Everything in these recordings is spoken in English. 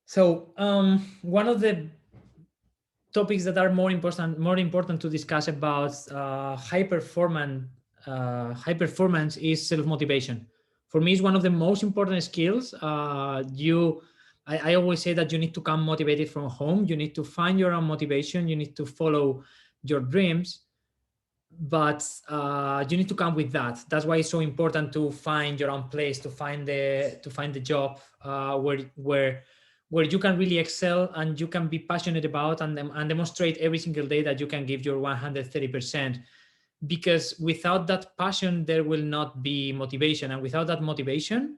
So one of the topics that are more important to discuss about high performance is self-motivation. For me, it's one of the most important skills. I always say that you need to come motivated from home. You need to find your own motivation. You need to follow your dreams, but you need to come with that. That's why it's so important to find your own place, to find the job where you can really excel and you can be passionate about and demonstrate every single day that you can give your 130%. Because without that passion, there will not be motivation, and without that motivation,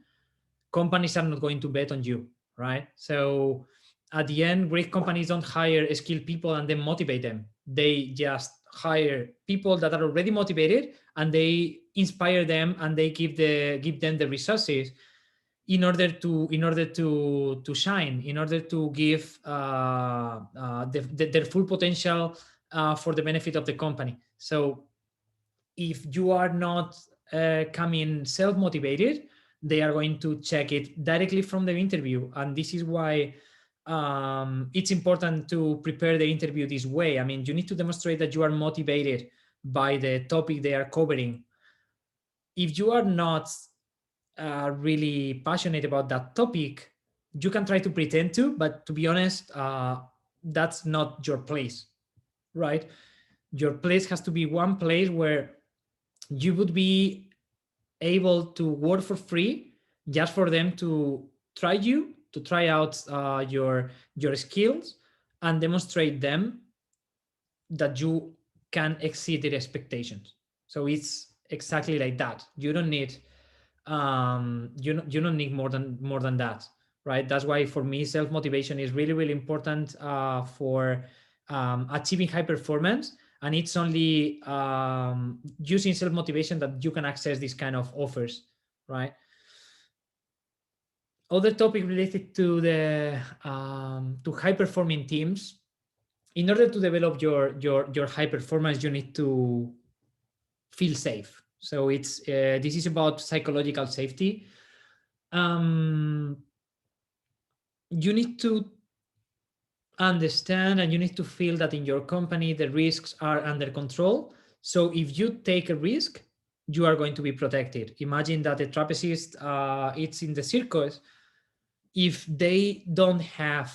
companies are not going to bet on you, right? So at the end, great companies don't hire skilled people and then motivate them. They just hire people that are already motivated, and they inspire them, and they give them the resources in order to shine, in order to give their full potential for the benefit of the company. So if you are not coming self-motivated, they are going to check it directly from the interview. And this is why it's important to prepare the interview this way. I mean, you need to demonstrate that you are motivated by the topic they are covering. If you are not really passionate about that topic, you can try to pretend to, but to be honest, that's not your place, right? Your place has to be one place where you would be able to work for free, just for them to try you, to try out your skills and demonstrate them that you can exceed their expectations. So it's exactly like that. You don't need you don't need more than that, right? That's why for me, self motivation is really, really important for achieving high performance. And it's only using self motivation that you can access these kind of offers, right? Other topic related to the to high performing teams. In order to develop your high performance, you need to feel safe. So it's this is about psychological safety. um, you need to understand and you need to feel that in your company the risks are under control. So if you take a risk, you are going to be protected. Imagine that a trapezist it's in the circus. If they don't have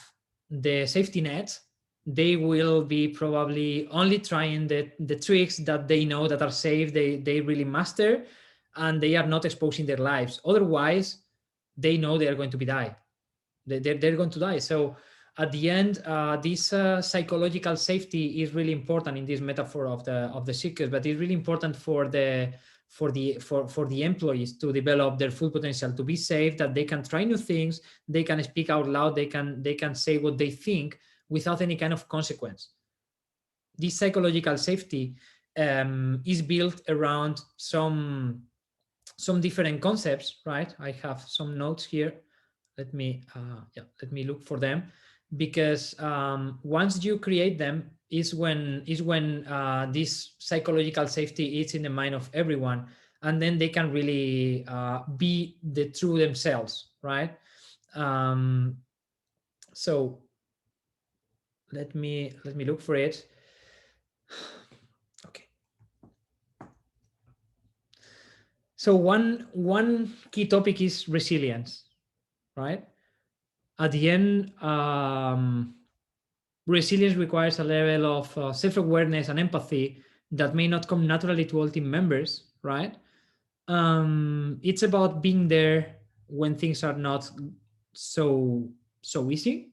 the safety net, they will be probably only trying the tricks that they know that are safe, they really master, and they are not exposing their lives. Otherwise, they know they are going to be die. They're going to die. So at the end, this psychological safety is really important in this metaphor of the circus, but it's really important for the employees to develop their full potential, to be safe, that they can try new things, they can speak out loud, they can say what they think without any kind of consequence. This psychological safety is built around some different concepts, right? I have some notes here. Let me look for them, because once you create them is when this psychological safety is in the mind of everyone, and then they can really be the true themselves, right? um, so let me look for it. Okay. So one key topic is resilience, right? At the end, resilience requires a level of self-awareness and empathy that may not come naturally to all team members, right? It's about being there when things are not so easy,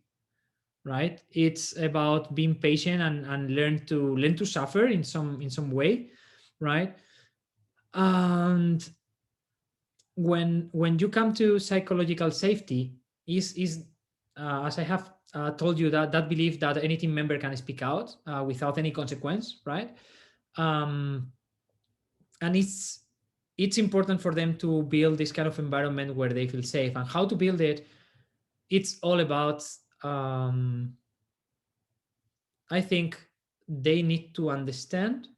right? It's about being patient and learn to suffer in some way, right? And when you come to psychological safety, is as I have told you, that belief that any team member can speak out without any consequence, right? um, and it's important for them to build this kind of environment where they feel safe. And how to build it, it's all about I think they need to understand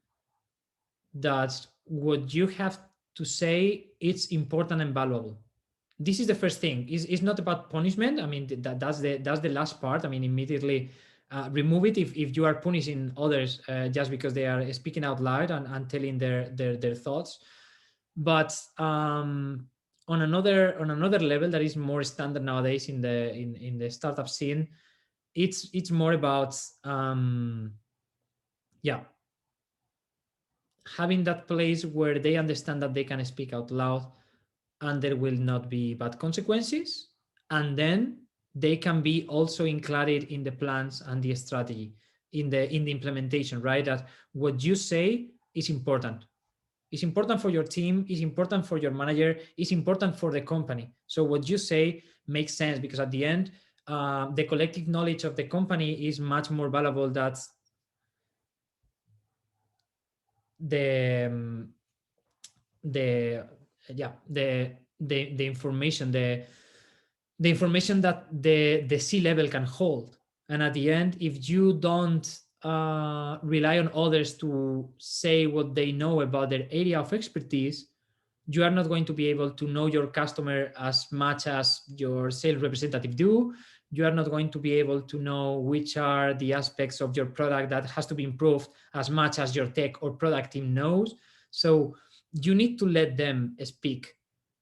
that what you have to say, it's important and valuable. this is the first thing. It's not about punishment. I mean, that's the last part. I mean, immediately remove it if you are punishing others just because they are speaking out loud and telling their thoughts. But on another level that is more standard nowadays in the startup scene, it's more about yeah, having that place where they understand that they can speak out loud and there will not be bad consequences, and then they can be also included in the plans and the strategy in the implementation, right? That what you say is important. It's important for your team, it's important for your manager, it's important for the company. So what you say makes sense, because at the end, the collective knowledge of the company is much more valuable than the the yeah the information, the information that the C level can hold. And at the end, if you don't rely on others to say what they know about their area of expertise, you are not going to be able to know your customer as much as your sales representative do. You are not going to be able to know which are the aspects of your product that has to be improved as much as your tech or product team knows. So you need to let them speak,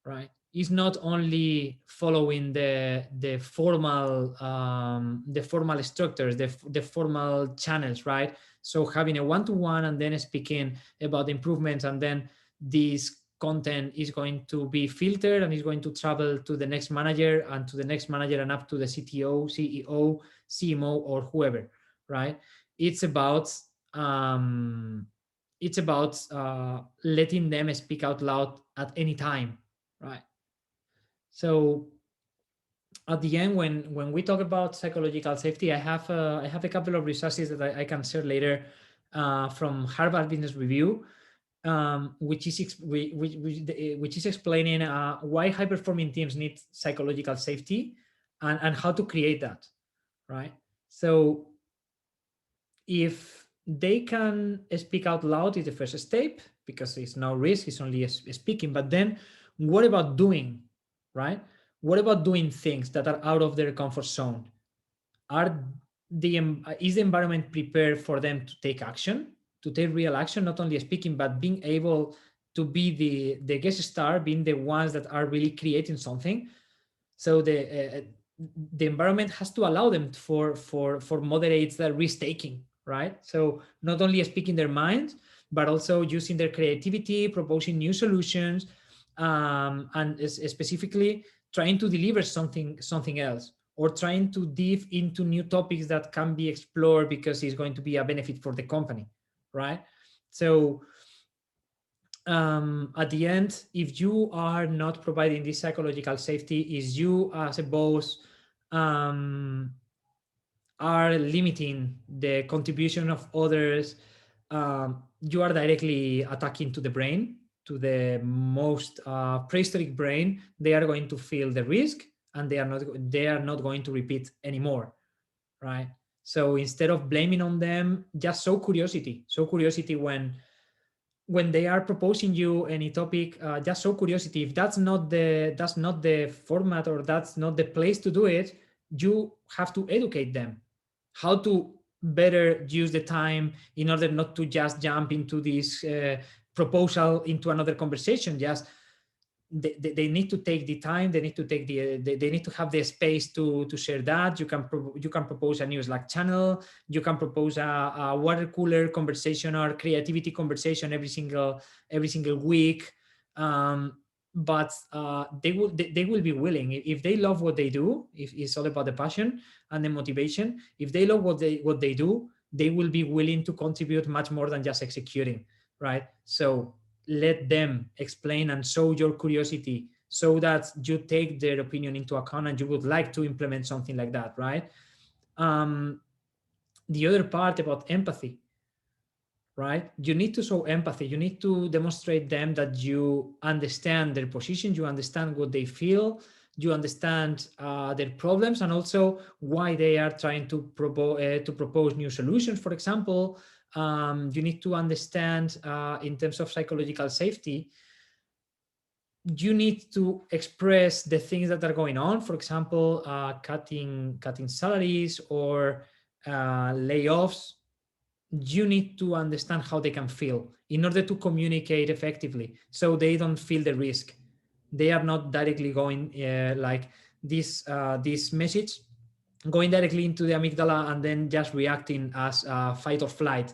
right? It's not only following the formal structures, the formal channels, right? So having a one-to-one and then speaking about improvements, and then this content is going to be filtered and is going to travel to the next manager and to the next manager and up to the CTO, CEO, CMO, or whoever, right? It's about um, it's about letting them speak out loud at any time, right? So at the end, when we talk about psychological safety, I have a couple of resources that I can share later from Harvard Business Review, which is explaining why high performing teams need psychological safety, and how to create that, right? So if they can speak out loud is the first step, because it's no risk, it's only speaking. But then what about doing, right? What about doing things that are out of their comfort zone? Are is the environment prepared for them to take action, to take real action, not only speaking but being able to be the guest star, being the ones that are really creating something? So the environment has to allow them for moderate that risk taking, right? So not only speaking their minds, but also using their creativity, proposing new solutions, and specifically trying to deliver something else, or trying to dive into new topics that can be explored because it's going to be a benefit for the company, right? So at the end, if you are not providing this psychological safety, is you as a boss um, are limiting the contribution of others, you are directly attacking to the brain, to the most prehistoric brain. They are going to feel the risk, and they are not going to repeat anymore, right? So instead of blaming on them, just show curiosity when they are proposing you any topic. Just show curiosity. If that's not the format, or that's not the place to do it, you have to educate them how to better use the time in order not to just jump into this proposal into another conversation. Just they need to take the time, they need to take they need to have the space to share that. You can propose a new Slack channel, you can propose a water cooler conversation or creativity conversation every single week. But they will be willing, if they love what they do, if it's all about the passion and the motivation. If they love what they do, they will be willing to contribute much more than just executing, right? So let them explain and show your curiosity, so that you take their opinion into account and you would like to implement something like that, right? um, the other part about empathy, right? You need to show empathy. You need to demonstrate them that you understand their position, you understand what they feel, you understand their problems, and also why they are trying to propose new solutions. For example, you need to understand in terms of psychological safety, you need to express the things that are going on. For example, cutting salaries or layoffs. You need to understand how they can feel in order to communicate effectively, so they don't feel the risk. They are not directly going like this message going directly into the amygdala and then just reacting as fight or flight,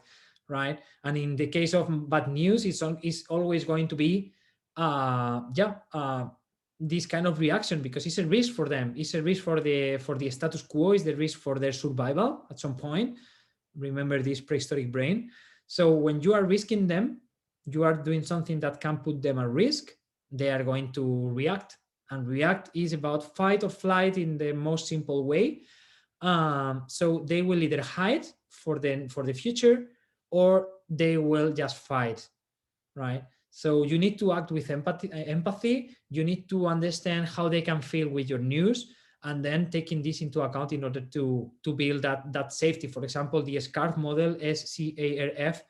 right? And in the case of bad news, it's always going to be this kind of reaction, because it's a risk for them. It's a risk for the status quo. It's the risk for their survival at some point. Remember this prehistoric brain. So when you are risking them, you are doing something that can put them at risk. They are going to react, and react is about fight or flight in the most simple way. So they will either hide for the future, or they will just fight, right? So you need to act with empathy. You need to understand how they can feel with your news, and then taking this into account in order to build that safety. For example, the SCARF model, SCARF,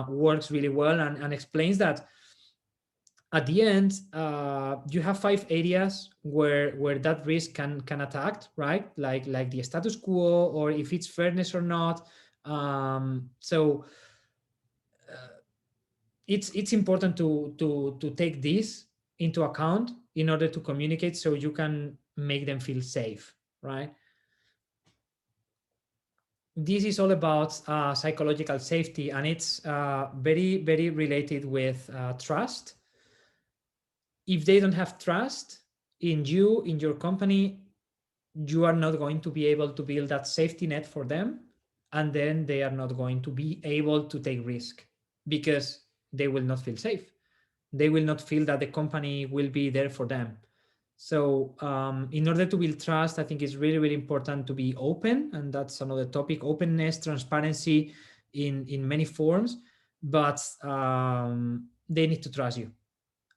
works really well, and explains that at the end, you have 5 areas where that risk can attack, right? Like the status quo, or if it's fairness or not. So it's important to take this into account in order to communicate, so you can make them feel safe, right? This is all about psychological safety, and it's very related with trust. If they don't have trust in you, in your company, you are not going to be able to build that safety net for them, and then they are not going to be able to take risk, because they will not feel safe. They will not feel that the company will be there for them. So in order to build trust, I think it's really important to be open, and that's another topic: openness, transparency in many forms. But they need to trust you,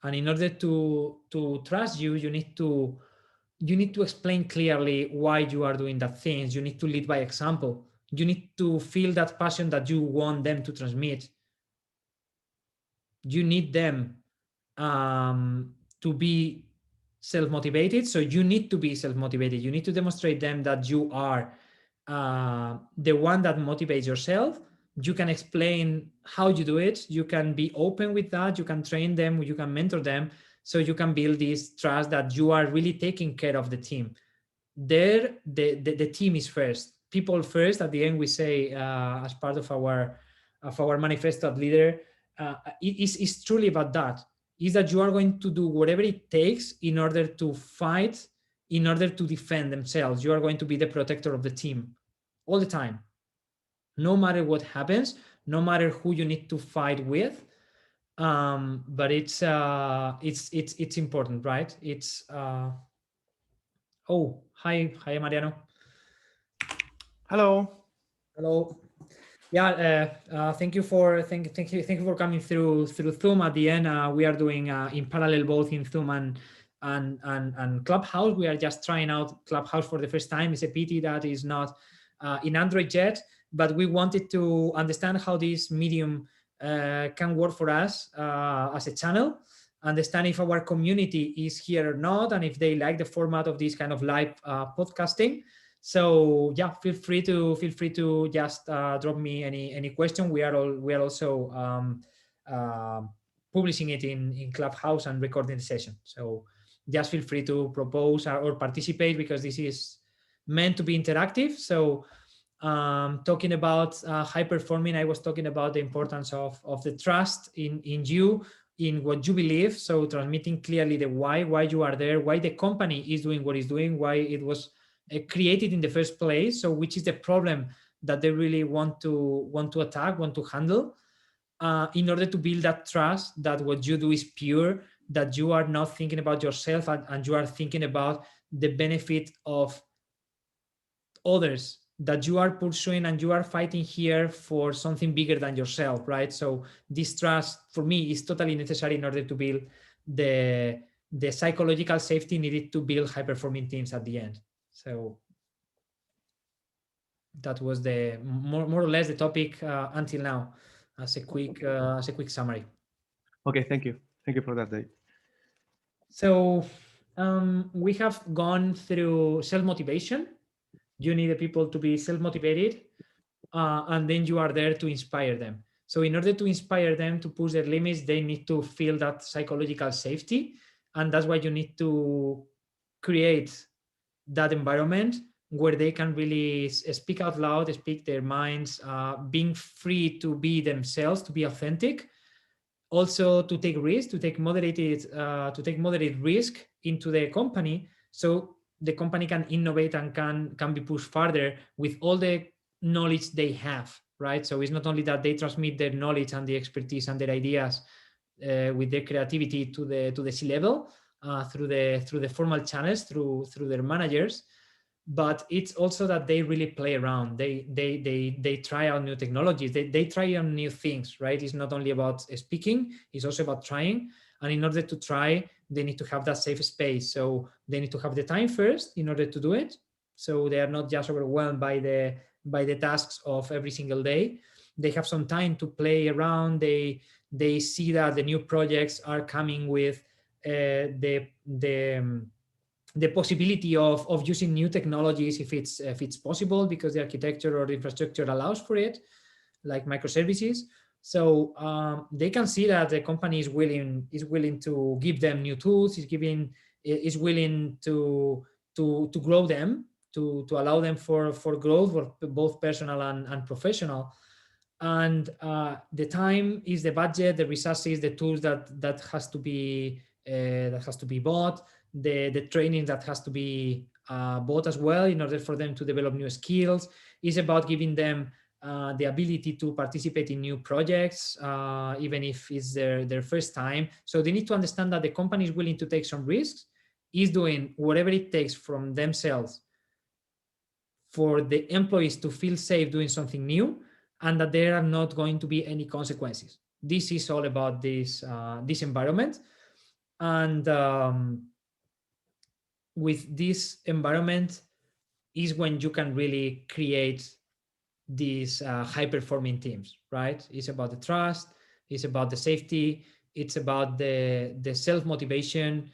and in order to trust you, you need to explain clearly why you are doing that things. You need to lead by example. You need to feel that passion that you want them to transmit. You need them to be self-motivated. So you need to be self-motivated. You need to demonstrate them that you are the one that motivates yourself. You can explain how you do it. You can be open with that. You can train them. You can mentor them. So you can build this trust that you are really taking care of the team. There, the team is first. People first. At the end, we say as part of our manifesto at Leader, it's truly about that. Is that you are going to do whatever it takes in order to fight, in order to defend themselves. You are going to be the protector of the team all the time, no matter what happens, no matter who you need to fight with. But it's important, right? It's oh, hi Mariano. Hello. Hello. Yeah, thank you for coming through Zoom. At the end, we are doing in parallel both in Zoom and Clubhouse. We are just trying out Clubhouse for the first time. It's a pity that is not in Android yet, but we wanted to understand how this medium can work for us as a channel. Understand if our community is here or not, and if they like the format of this kind of live podcasting. So yeah, feel free to just drop me any question. We are also uh, publishing it in Clubhouse and recording the session. So just feel free to propose or participate, because this is meant to be interactive. So talking about high performing, I was talking about the importance of the trust in you, in what you believe. So transmitting clearly the why you are there, why the company is doing what it's doing, why it was created in the first place. So which is the problem that they really want to attack, want to handle, in order to build that trust that what you do is pure, that you are not thinking about yourself, and you are thinking about the benefit of others, that you are pursuing and you are fighting here for something bigger than yourself, right? So this trust for me is totally necessary in order to build the the psychological safety needed to build high performing teams at the end. So that was the more or less the topic until now, as a quick summary. Okay, thank you. Thank you for that, Dave. So we have gone through self-motivation. You need the people to be self-motivated, and then you are there to inspire them. So in order to inspire them to push their limits, they need to feel that psychological safety, and that's why you need to create that environment where they can really speak out loud, speak their minds, being free to be themselves, to be authentic, also to take risk, to take moderate risk into the company, so the company can innovate and can be pushed further with all the knowledge they have, right? So it's not only that they transmit their knowledge and the expertise and their ideas with their creativity to the C level, through the formal channels, through their managers, but it's also that they really play around. They try out new technologies. They try on new things, right? It's not only about speaking, it's also about trying. And in order to try, they need to have that safe space. So they need to have the time first in order to do it, so they are not just overwhelmed by the tasks of every single day. They have some time to play around. They see that the new projects are coming with the possibility of using new technologies if it's possible, because the architecture or the infrastructure allows for it, like microservices. So they can see that the company is willing to give them new tools, is willing to grow them, to allow them for growth, both personal and professional. And the time is the budget, the resources, the tools that has to be bought, the training that has to be bought as well in order for them to develop new skills. Is about giving them the ability to participate in new projects, even if it's their first time. So they need to understand that the company is willing to take some risks, is doing whatever it takes from themselves for the employees to feel safe doing something new, and that there are not going to be any consequences. This is all about this environment. And with this environment is when you can really create these high performing teams, right? It's about the trust, it's about the safety, it's about the self motivation,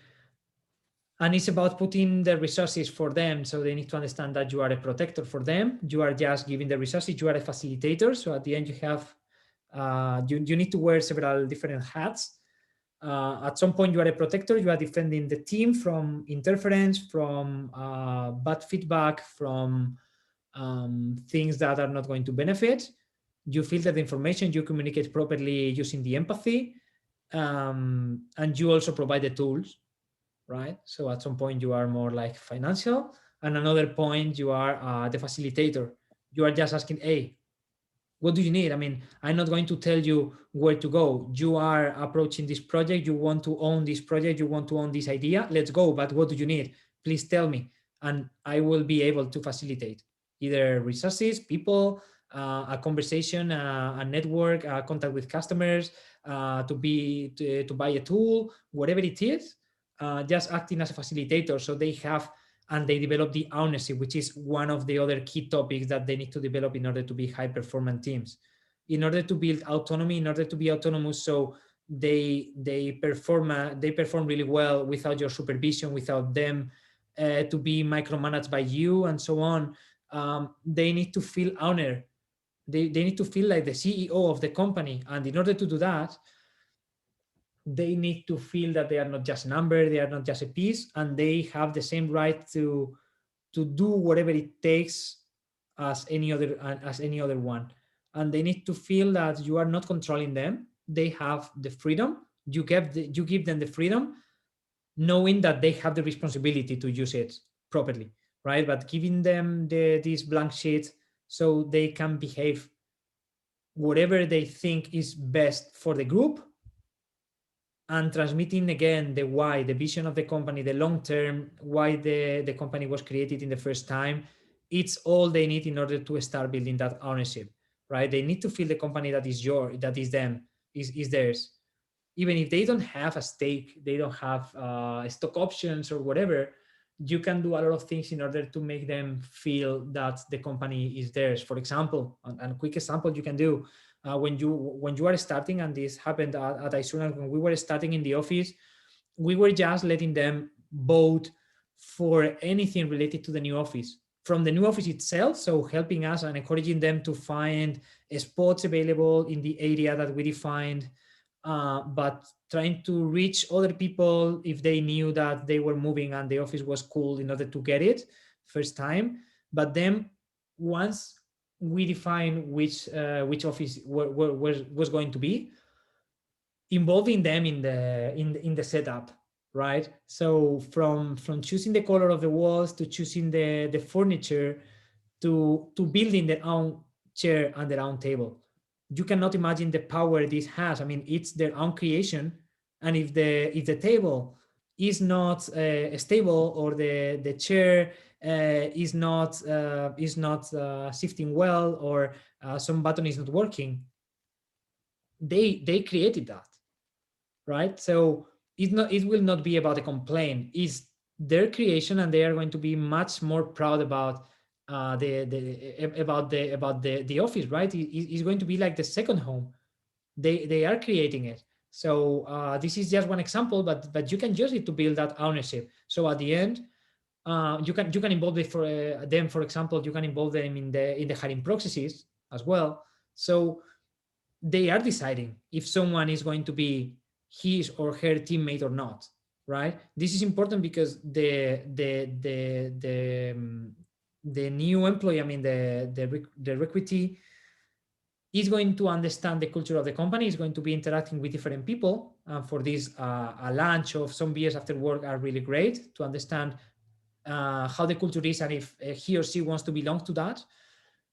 and it's about putting the resources for them. So they need to understand that you are a protector for them. You are just giving the resources, you are a facilitator. So at the end you have you need to wear several different hats. At some point you are a protector, you are defending the team from interference, from bad feedback, from things that are not going to benefit. You filter the information, you communicate properly using the empathy, and you also provide the tools, right? So at some point you are more like financial, and another point you are the facilitator. You are just asking, hey, what do you need? I mean, I'm not going to tell you where to go. You are approaching this project, you want to own this project, you want to own this idea, let's go. But what do you need? Please tell me, and I will be able to facilitate either resources, people, a conversation, a network, contact with customers, to buy a tool, whatever it is. Just acting as a facilitator, so they have and they develop the ownership, which is one of the other key topics that they need to develop in order to be high performant teams, in order to build autonomy, in order to be autonomous. So they perform really well without your supervision, without them to be micromanaged by you and so on. They need to feel honored. They need to feel like the CEO of the company, and in order to do that, they need to feel that they are not just a number, they are not just a piece, and they have the same right to do whatever it takes as any other one. And they need to feel that you are not controlling them. They have the freedom. You give them the freedom, knowing that they have the responsibility to use it properly, right? But giving them this blank sheet so they can behave whatever they think is best for the group, and transmitting again the why, the vision of the company, the long term, why the company was created in the first time. It's all they need in order to start building that ownership, right? They need to feel the company that is that is them, is theirs. Even if they don't have a stake, they don't have stock options or whatever, you can do a lot of things in order to make them feel that the company is theirs. For example, and a quick example you can do, when you are starting, and this happened at Isuna when we were starting in the office, we were just letting them vote for anything related to the new office, from the new office itself, so helping us and encouraging them to find spots available in the area that we defined, but trying to reach other people if they knew that they were moving and the office was cool in order to get it first time. But then once we define which office was going to be, involving them in the setup, right? So from choosing the color of the walls to choosing the furniture to building their own chair and their own table. You cannot imagine the power this has. I mean, it's their own creation, and if the table is not stable, or the chair is not shifting well, or some button is not working, they created that, right? So it will not be about a complaint. It's their creation, and they are going to be much more proud about the office, right? It's going to be like the second home. They are creating it. So this is just one example, but you can use it to build that ownership. So at the end, you can involve it for them. For example, you can involve them in the hiring processes as well. So they are deciding if someone is going to be his or her teammate or not, right? This is important because the new employee, I mean the recruitee, is going to understand the culture of the company, is going to be interacting with different people. For this, a lunch of some beers after work are really great to understand how the culture is, and if he or she wants to belong to that.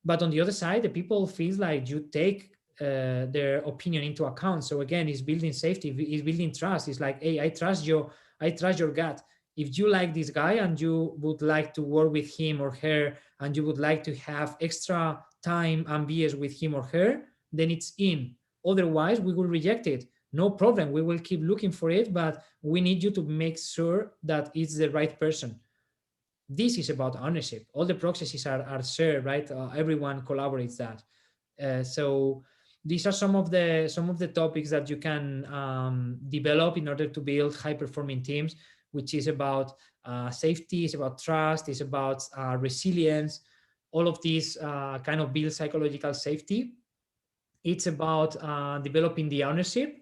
But on the other side, the people feel like you take their opinion into account. So again, it's building safety, it's building trust. It's like, hey, I trust your gut. If you like this guy and you would like to work with him or her, and you would like to have extra time and beers with him or her, then it's in. Otherwise, we will reject it. No problem. We will keep looking for it, but we need you to make sure that it's the right person. This is about ownership. All the processes are shared, right? Everyone collaborates that. So these are some of the topics that you can develop in order to build high performing teams, which is about safety, is about trust, is about resilience. All of these kind of build psychological safety. It's about developing the ownership,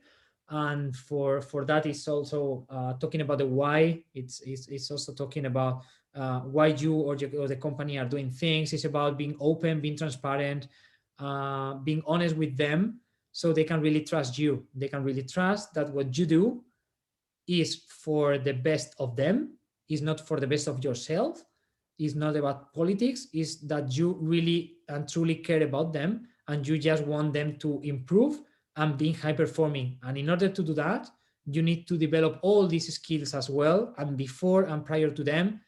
and for that it's also talking about the why. It's also talking about why you or the company are doing things. It's about being open, being transparent, being honest with them, so they can really trust you. They can really trust that what you do is for the best of them, is not for the best of yourself, is not about politics, is that you really and truly care about them, and you just want them to improve and being high performing. And in order to do that, you need to develop all these skills as well, and before and prior to them,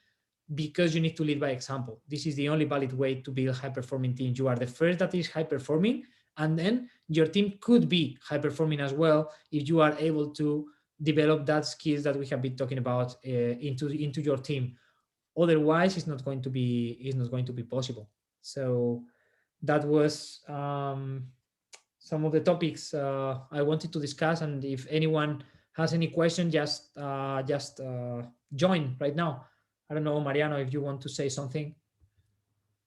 because you need to lead by example. This is the only valid way to build high performing teams. You are the first that is high performing, and then your team could be high performing as well if you are able to develop that skills that we have been talking about into your team. Otherwise, it's not going to be possible. So that was some of the topics I wanted to discuss. And if anyone has any question, just join right now. I don't know, Mariano, if you want to say something.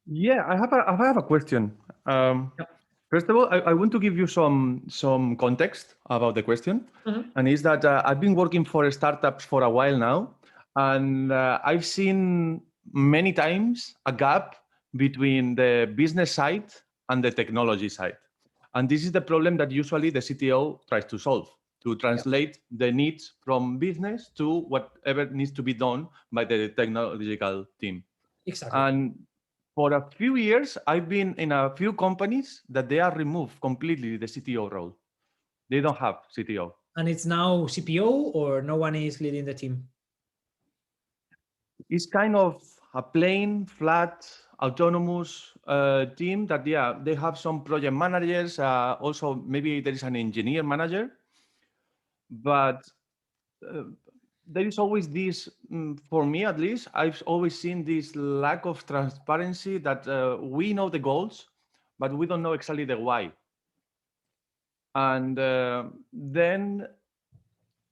Yeah, I have a question. Um, Yep. First of all, I want to give you some context about the question, Mhm. and is that I've been working for startups for a while now, and I've seen many times a gap between the business side and the technology side, and this is the problem that usually the CTO tries to solve, to Yep. translate the needs from business to whatever needs to be done by the technological team. Exactly. And for a few years, I've been in a few companies that they are removed completely the CTO role. They don't have CTO. And it's now CPO, or no one is leading the team? It's kind of a plain, flat, autonomous team that, yeah, they have some project managers. Also, maybe there is an engineer manager, but uh, there is always this, for me at least, I've always seen this lack of transparency that we know the goals, but we don't know exactly the why. And then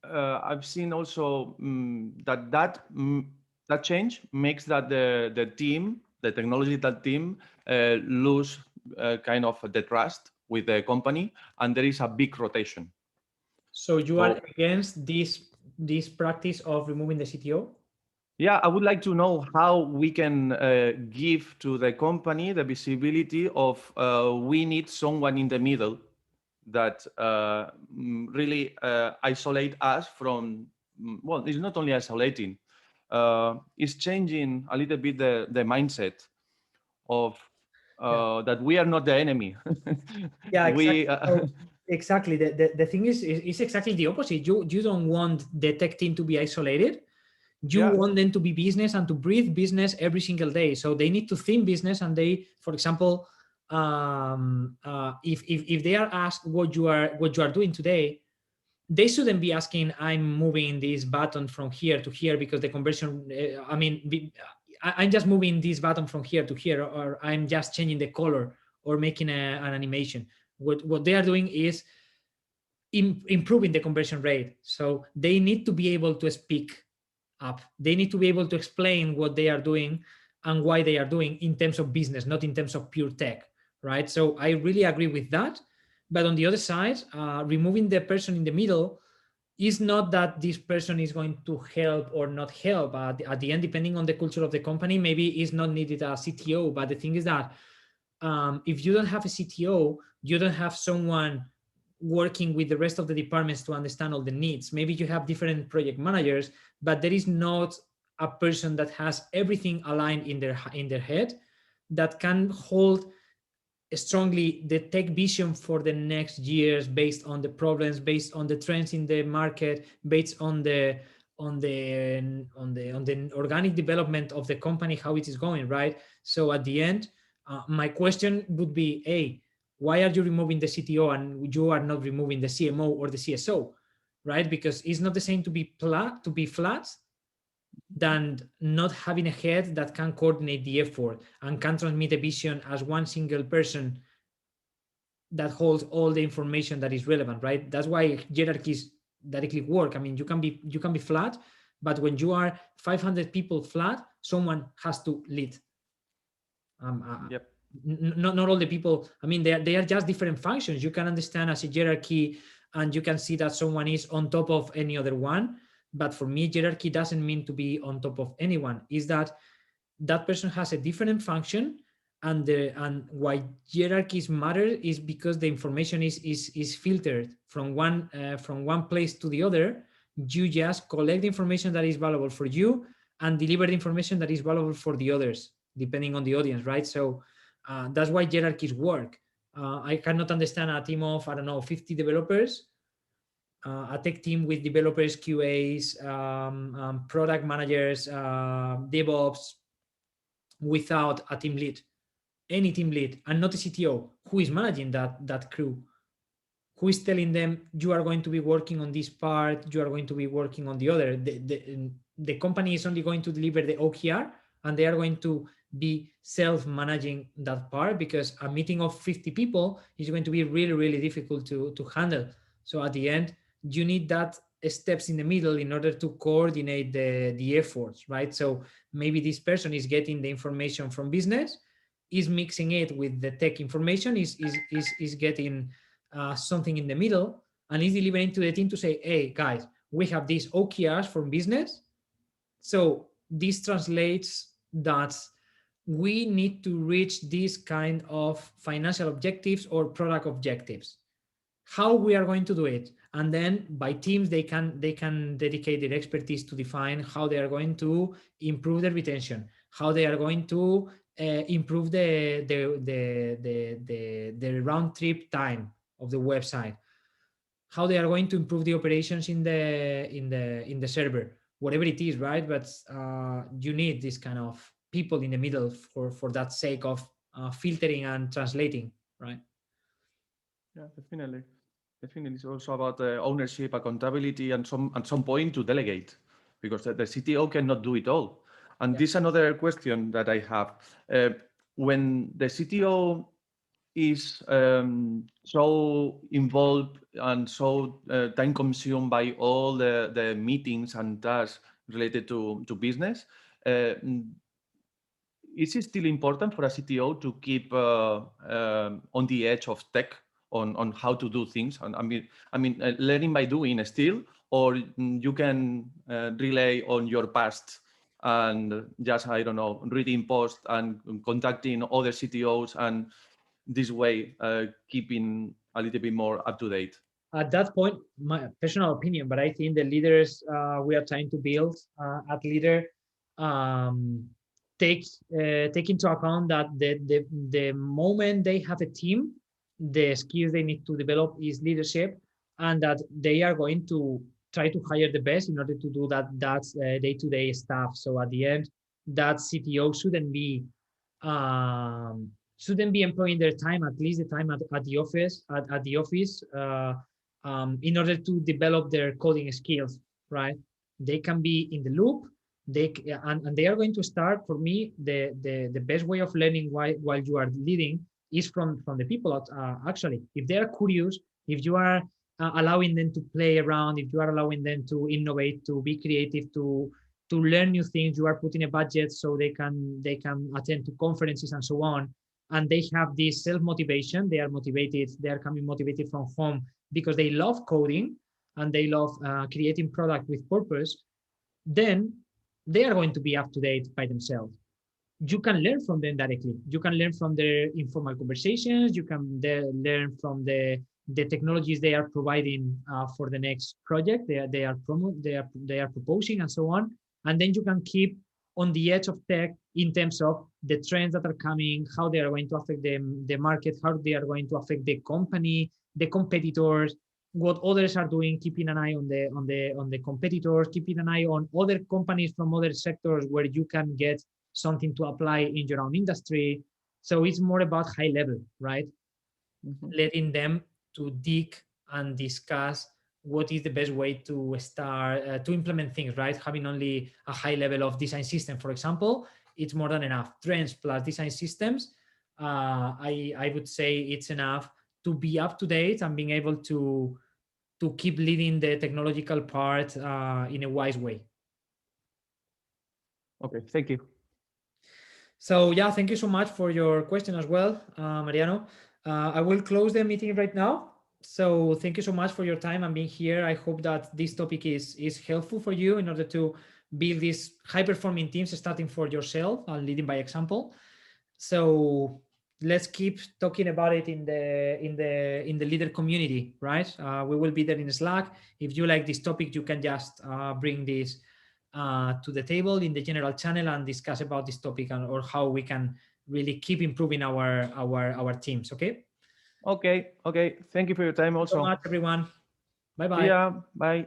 I've seen also that change makes that the team, the technological team, lose kind of the trust with the company, and there is a big rotation. So you are So against this practice of removing the CTO? yeah, I would like to know how we can give to the company the visibility of we need someone in the middle that really isolate us from, well, it's not only isolating, it's changing a little bit the mindset of Yeah. that we are not the enemy. Yeah, we, exactly. So exactly. The thing is exactly the opposite. You don't want the tech team to be isolated. You yeah, want them to be business and to breathe business every single day. So they need to think business, and they, for example, if they are asked what you are doing today, they shouldn't be asking, I'm moving this button from here to here because the conversion, I'm just moving this button from here to here, or I'm just changing the color or making an animation. What they are doing is improving the conversion rate. So they need to be able to speak up. They need to be able to explain what they are doing and why they are doing in terms of business, not in terms of pure tech, right? So I really agree with that. But on the other side, removing the person in the middle is not that this person is going to help or not help. At the end, depending on the culture of the company, maybe it's not needed a CTO. But the thing is that if you don't have a CTO, you don't have someone working with the rest of the departments to understand all the needs. Maybe you have different project managers, but there is not a person that has everything aligned in their head that can hold strongly the tech vision for the next years based on the problems, based on the trends in the market, based on the organic development of the company, how it is going, right? So at the end, my question would be, a, why are you removing the CTO and you are not removing the CMO or the CSO, right? Because it's not the same to be flat than not having a head that can coordinate the effort and can transmit a vision as one single person that holds all the information that is relevant, right? That's why hierarchies directly work. I mean, you can be flat, but when you are 500 people flat, someone has to lead. um, uh, yep, not all the people, I mean, they are just different functions. You can understand as a hierarchy, and you can see that someone is on top of any other one. But for me, hierarchy doesn't mean to be on top of anyone. Is that that person has a different function, and why hierarchies matter is because the information is filtered from one place to the other. You just collect the information that is valuable for you and deliver the information that is valuable for the others, depending on the audience, right? So that's why hierarchies work. I cannot understand a team of, I don't know, 50 developers, a tech team with developers, QAs, product managers, DevOps, without a team lead, any team lead, and not a CTO who is managing that crew, who is telling them, you are going to be working on this part, you are going to be working on the other. The company is only going to deliver the OKR, and they are going to be self-managing that part, because a meeting of 50 people is going to be really, really difficult to handle. So at the end, you need that steps in the middle in order to coordinate the efforts, right? So maybe this person is getting the information from business, is mixing it with the tech information, is getting something in the middle, and is delivering to the team to say, hey guys, we have these OKRs from business. So this translates that we need to reach this kind of financial objectives or product objectives. How we are going to do it, and then by teams they can dedicate their expertise to define how they are going to improve their retention, how they are going to improve the round trip time of the website, how they are going to improve the operations in the server, whatever it is, right? But you need this kind of people in the middle for that sake of filtering and translating, right? yeah, definitely. Definitely, it's also about ownership, accountability, and some at some point to delegate, because the CTO cannot do it all. And Yeah. this is another question that I have. When the CTO is so involved and so time consumed by all the meetings and tasks related to business. Uh, is it still important for a CTO to keep on the edge of tech on how to do things? And I mean, learning by doing still, or you can rely on your past and just, I don't know, reading posts and contacting other CTOs, and this way keeping a little bit more up to date. At that point, my personal opinion, but I think the leaders we are trying to build at Leader um, take into account that the moment they have a team, the skills they need to develop is leadership, and that they are going to try to hire the best in order to do that. That's day-to-day stuff. So at the end, that CTO shouldn't be employing their time, at least the time at the office, at the office, in order to develop their coding skills, right? They can be in the loop. And they are going to start. For me, the best way of learning while you are leading is from the people. Actually, if they are curious, if you are allowing them to play around, if you are allowing them to innovate, to be creative, to learn new things, you are putting a budget so they can attend to conferences and so on, and they have this self motivation. They are motivated. They are coming motivated from home because they love coding and they love creating product with purpose. Then they are going to be up to date by themselves. You can learn from them directly. You can learn from their informal conversations. You can learn from the technologies they are providing for the next project they are proposing and so on. And then you can keep on the edge of tech in terms of the trends that are coming, how they are going to affect the market, how they are going to affect the company, the competitors, what others are doing, keeping an eye on the competitors, keeping an eye on other companies from other sectors where you can get something to apply in your own industry. So it's more about high level, right? Mhm. Letting them to dig and discuss what is the best way to start to implement things, right? Having only a high level of design system, for example, it's more than enough. Trends plus design systems, I would say it's enough to be up to date and being able to keep leading the technological part in a wise way. Okay, thank you. So yeah, thank you so much for your question as well, Mariano. I will close the meeting right now. So thank you so much for your time and being here. I hope that this topic is helpful for you in order to build these high performing teams, starting for yourself and leading by example. So let's keep talking about it in the leader community, right? We will be there in Slack. If you like this topic, you can just bring this to the table in the general channel and discuss about this topic or how we can really keep improving our teams. Okay. Okay, okay. Thank you for your time Thank you so also. much, everyone. Bye See bye. ya. Bye.